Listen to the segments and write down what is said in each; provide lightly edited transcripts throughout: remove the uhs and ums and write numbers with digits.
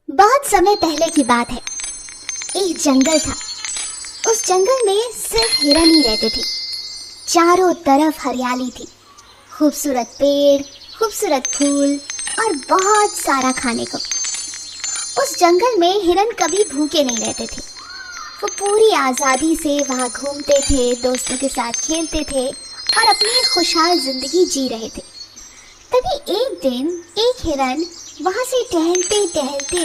बहुत समय पहले की बात है। एक जंगल था। उस जंगल में सिर्फ हिरन ही रहते थे। चारों तरफ हरियाली थी, खूबसूरत पेड़, खूबसूरत फूल और बहुत सारा खाने को। उस जंगल में हिरन कभी भूखे नहीं रहते थे। वो पूरी आज़ादी से वहाँ घूमते थे, दोस्तों के साथ खेलते थे और अपनी खुशहाल जिंदगी जी रहे थे। तभी एक दिन एक हिरन वहाँ से टहलते टहलते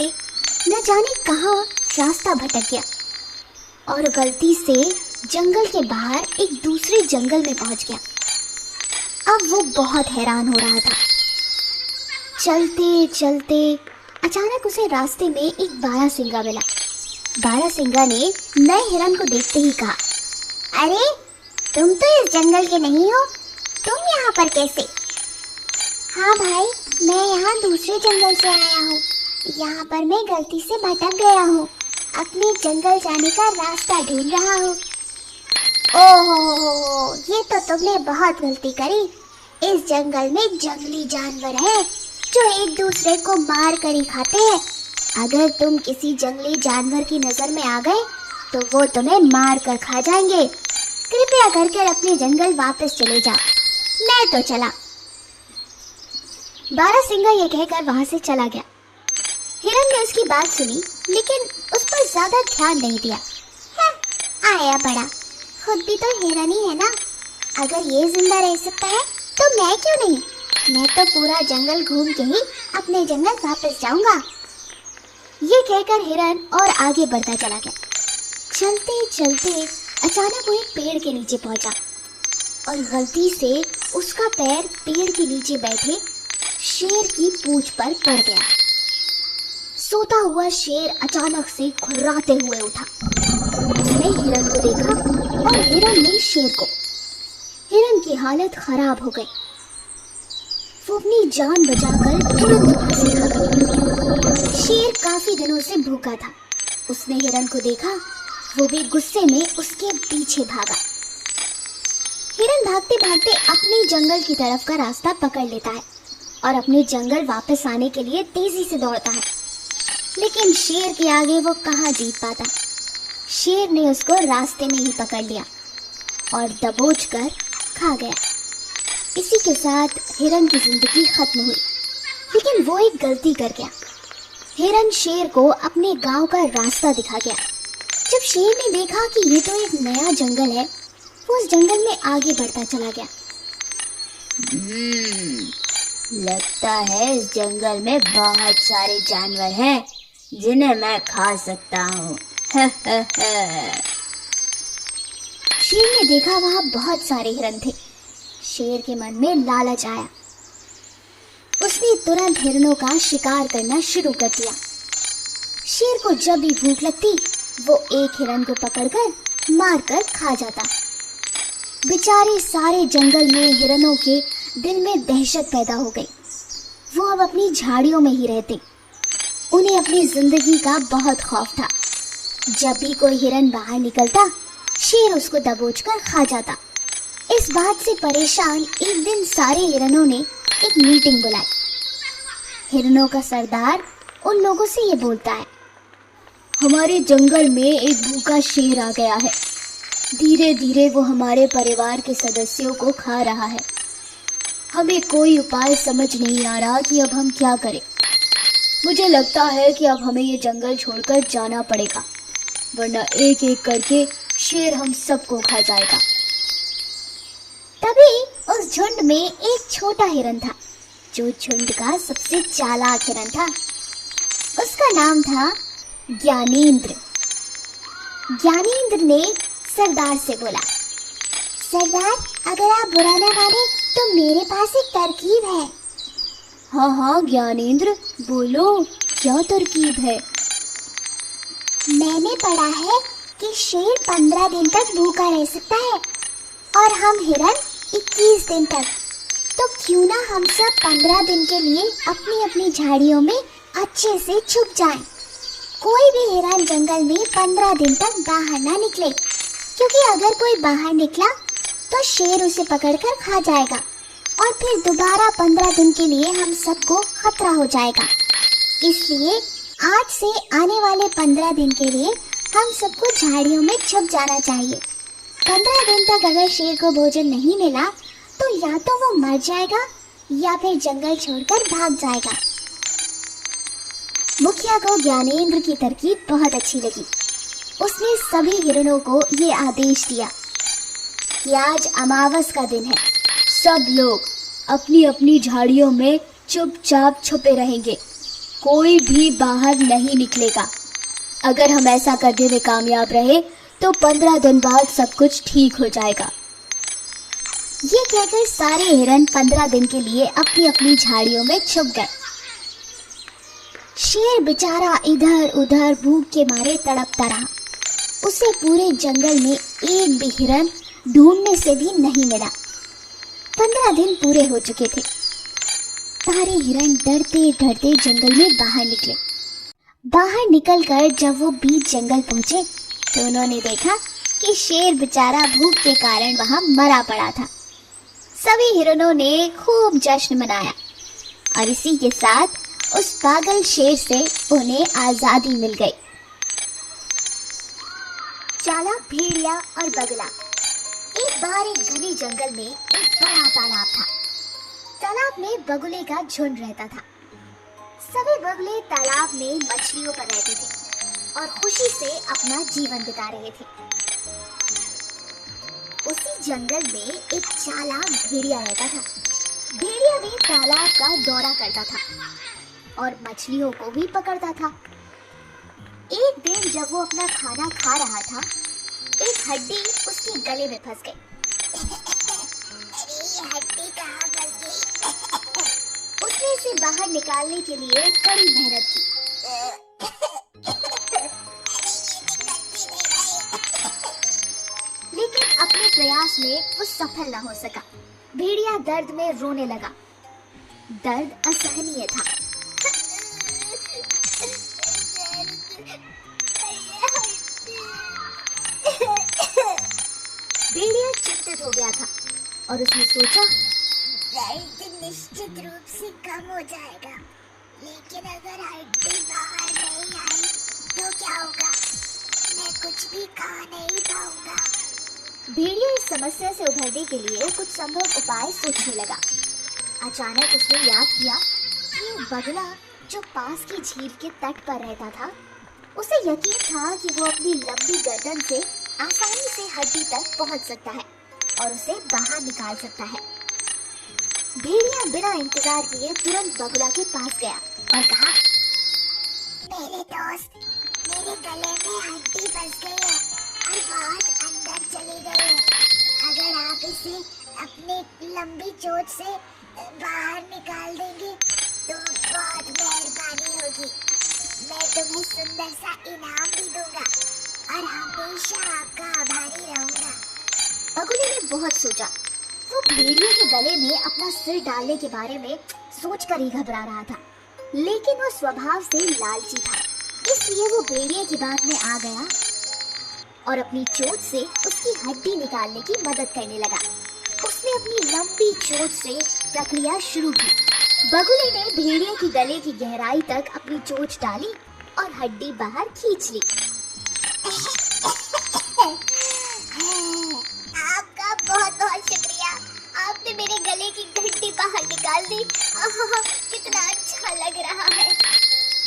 न जाने कहाँ रास्ता भटक गया और गलती से जंगल के बाहर एक दूसरे जंगल में पहुंच गया। अब वो बहुत हैरान हो रहा था। चलते चलते अचानक उसे रास्ते में एक बारहसिंगा मिला। बारहसिंगा ने नए हिरन को देखते ही कहा, अरे तुम तो इस जंगल के नहीं हो, तुम यहाँ पर कैसे? हाँ भाई, मैं यहाँ दूसरे जंगल से आया हूँ। यहाँ पर मैं गलती से भटक गया हूँ, अपने जंगल जाने का रास्ता ढूंढ रहा हूँ। ओहो, ये तो तुमने बहुत गलती करी। इस जंगल में जंगली जानवर हैं जो एक दूसरे को मार कर ही खाते हैं। अगर तुम किसी जंगली जानवर की नजर में आ गए तो वो तुम्हें मार कर खा जाएंगे। कृपया करके अपने जंगल वापस चले जाओ, मैं तो चला। बारहसिंगा ये कहकर वहां से चला गया। हिरन ने उसकी बात सुनी लेकिन उस पर ज्यादा ध्यान नहीं दिया। आया बड़ा, खुद भी तो हिरन ही है ना। अगर ये जिंदा रह सकता है तो मैं क्यों नहीं? मैं तो पूरा जंगल घूम के ही अपने जंगल वापस जाऊंगा। ये कहकर हिरन और आगे बढ़ता चला गया। चलते चलते अचानक वो एक पेड़ के नीचे पहुंचा और गलती से उसका पैर पेड़ के नीचे बैठे शेर की पूंछ पर पड़ गया। सोता हुआ शेर अचानक से घुर्राते हुए उठा। उसने हिरन को देखा और हिरन ने शेर को। हिरन की हालत खराब हो गई। वो अपनी जान बचाकर तुरंत वहां से भागा। शेर काफी दिनों से भूखा था। उसने हिरन को देखा, वो भी गुस्से में उसके पीछे भागा। हिरन भागते भागते अपने जंगल की तरफ का रास्ता पकड़ लेता है और अपने जंगल वापस आने के लिए तेजी से दौड़ता है। लेकिन शेर के आगे वो कहाँ जीत पाता। शेर ने उसको रास्ते में ही पकड़ लिया और दबोच कर खा गया। इसी के साथ हिरन की जिंदगी खत्म हुई। लेकिन वो एक गलती कर गया। हिरन शेर को अपने गांव का रास्ता दिखा गया। जब शेर ने देखा कि ये तो एक नया जंगल है, वो उस जंगल में आगे बढ़ता चला गया। लगता है इस जंगल में बहुत सारे जानवर हैं जिन्हें मैं खा सकता हूँ। शेर ने देखा वहाँ बहुत सारे हिरन थे। शेर के मन में लालच आया। उसने तुरंत हिरनों का शिकार करना शुरू कर दिया। शेर को जब भी भूख लगती वो एक हिरन को पकड़कर मारकर खा जाता। बेचारे सारे जंगल में हिरनों के दिल में दहशत पैदा हो गई। वो अब अपनी झाड़ियों में ही रहते। उन्हें अपनी जिंदगी का बहुत खौफ था। जब भी कोई हिरन बाहर निकलता, शेर उसको दबोचकर खा जाता। इस बात से परेशान एक दिन सारे हिरनों ने एक मीटिंग बुलाई। हिरनों का सरदार उन लोगों से ये बोलता है, हमारे जंगल में एक भूखा शेर आ गया है। धीरे धीरे वो हमारे परिवार के सदस्यों को खा रहा है। हमें कोई उपाय समझ नहीं आ रहा कि अब हम क्या करें। मुझे लगता है कि अब हमें ये जंगल छोड़कर जाना पड़ेगा, वरना एक एक करके शेर हम सबको खा जाएगा। तभी उस झुंड में एक छोटा हिरन था जो झुंड का सबसे चालाक हिरन था। उसका नाम था ज्ञानेंद्र। ज्ञानेंद्र ने सरदार से बोला, सरदार, अगर आप बुरा ना माने तो मेरे पास एक तरकीब है। हाँ ज्ञानेंद्र, बोलो, क्या तरकीब है? मैंने पढ़ा है कि शेर 15 दिन तक भूखा रह सकता है और हम हिरन 21 दिन तक। तो क्यों ना हम सब 15 दिन के लिए अपनी अपनी झाड़ियों में अच्छे से छुप जाएं। कोई भी हिरन जंगल में 15 दिन तक बाहर ना निकले, क्योंकि अगर कोई बाहर निकला तो शेर उसे पकड़कर खा जाएगा और फिर दोबारा 15 दिन के लिए हम सबको खतरा हो जाएगा। इसलिए आज से आने वाले 15 दिन के लिए हम सबको झाड़ियों में छुप जाना चाहिए। 15 दिन तक अगर शेर को भोजन नहीं मिला तो या तो वो मर जाएगा या फिर जंगल छोड़कर भाग जाएगा। मुखिया को ज्ञानेंद्र की तरकीब बहुत अच्छी लगी। उसने सभी हिरणों को ये आदेश दिया कि आज अमावस का दिन है, सब लोग अपनी अपनी झाड़ियों में चुपचाप छुपे रहेंगे, कोई भी बाहर नहीं निकलेगा। अगर हम ऐसा करने में कामयाब रहे तो 15 दिन बाद सब कुछ ठीक हो जाएगा। ये कहकर सारे हिरण 15 दिन के लिए अपनी अपनी झाड़ियों में छुप गए। शेर बेचारा इधर उधर भूख के मारे तड़पता रहा। उसे पूरे जंगल में एक भी हिरण ढूंढने से भी नहीं मिला। 15 दिन पूरे हो चुके थे। सारे हिरण डरते डरते जंगल में बाहर निकले। बाहर निकलकर जब वो बीच जंगल पहुंचे तो उन्होंने देखा कि शेर बेचारा भूख के कारण वहां मरा पड़ा था। सभी हिरणों ने खूब जश्न मनाया और इसी के साथ उस पागल शेर से उन्हें आजादी मिल गई। चालाक भेड़िया और बगुला। एक बार एक घने जंगल में एक बड़ा तालाब था। तालाब में बगुले का झुंड रहता था। सभी बगुले तालाब में मछलियों पर रहते थे और खुशी से अपना जीवन बिता रहे थे। उसी जंगल में एक चालाक भेड़िया रहता था। भेड़िया भी तालाब का दौरा करता था और मछलियों को भी पकड़ता था। एक दिन जब वो अपना खाना खा रहा था, एक हड्डी उसके गले में फंस गई। अरे ये हड्डी कहाँ फंस गई? उसने इसे बाहर निकालने के लिए कड़ी मेहनत की। लेकिन अपने प्रयास में वो सफल न हो सका। भेड़िया दर्द में रोने लगा। दर्द असहनीय था। भेड़िया चिंतित हो गया था और उसने सोचा, दर्द निश्चित रूप से कम हो जाएगा, लेकिन अगर हड्डी बाहर नहीं आई तो क्या होगा? मैं कुछ भी खा नहीं पाऊंगा। भेड़िया इस समस्या से उभरने के लिए कुछ संभव उपाय सोचने लगा। अचानक उसने याद किया कि बगुला जो पास की झील के तट पर रहता था, उसे यकीन था कि वो अपनी लंबी गर्दन से आसानी से हड्डी तक पहुंच सकता है और उसे बाहर निकाल सकता है। भेड़िया बिना इंतजार किए तुरंत बगुला के पास गया और कहा, मेरे दोस्त, मेरे गले में हड्डी फंस गई है और बहुत अंदर चली गई है। अगर आप इसे अपने लंबी चोंच से बाहर निकाल देंगे तो बहुत मेहरबानी होगी। मैं तुम्हें सुंदर सा इनाम भी दूंगा और हमेशा आपका आभारी रहूंगा। बगुले ने बहुत सोचा। वो भेड़िए के गले में अपना सिर डालने के बारे में सोचकर ही घबरा रहा था, लेकिन वो स्वभाव से लालची था, इसलिए वो भेड़िए की बात में आ गया और अपनी चोंच से उसकी हड्डी निकालने की मदद करने लगा। उसने अपनी लंबी चोंच से प्रक्रिया शुरू की। बगुले ने भेड़िए की गले की गहराई तक अपनी चोंच डाली और हड्डी बाहर खींच ली। आपका बहुत बहुत शुक्रिया, आपने मेरे गले की हड्डी बाहर निकाल दी। कितना अच्छा लग रहा है।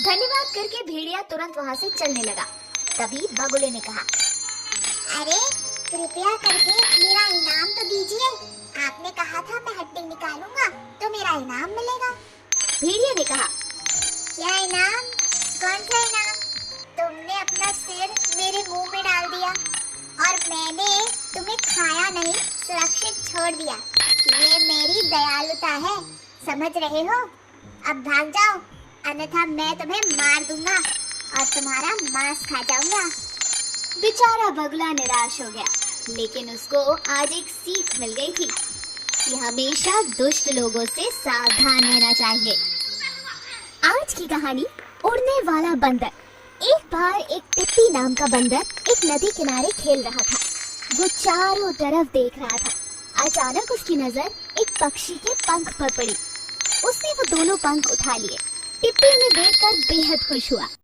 धन्यवाद करके भेड़िया तुरंत वहां से चलने लगा। तभी बगुले ने कहा, अरे कृपया करके मेरा इनाम तो दीजिए। आपने कहा था मैं हड्डी निकालूंगा तो मेरा इनाम मिलेगा। भेड़िया ने कहा, क्या इनाम? कौन सा इनाम? तुमने अपना सिर मेरे मुंह में डाल दिया और मैंने तुम्हें खाया नहीं, सुरक्षित छोड़ दिया। ये मेरी दयालुता है, समझ रहे हो? अब भाग जाओ, अन्यथा मैं तुम्हें मार दूंगा और तुम्हारा मांस खा जाऊंगा। बेचारा बगुला निराश हो गया, लेकिन उसको आज एक सीख मिल गई थी कि हमेशा दुष्ट लोगों से सावधान रहना चाहिए। आज की कहानी उड़ने वाला बंदर। एक बार एक टिप्पी नाम का बंदर एक नदी किनारे खेल रहा था। वो चारों तरफ देख रहा था। अचानक उसकी नजर एक पक्षी के पंख पर पड़ी। उसने वो दोनों पंख उठा लिए। टिप्पी उन्हें देखकर बेहद खुश हुआ।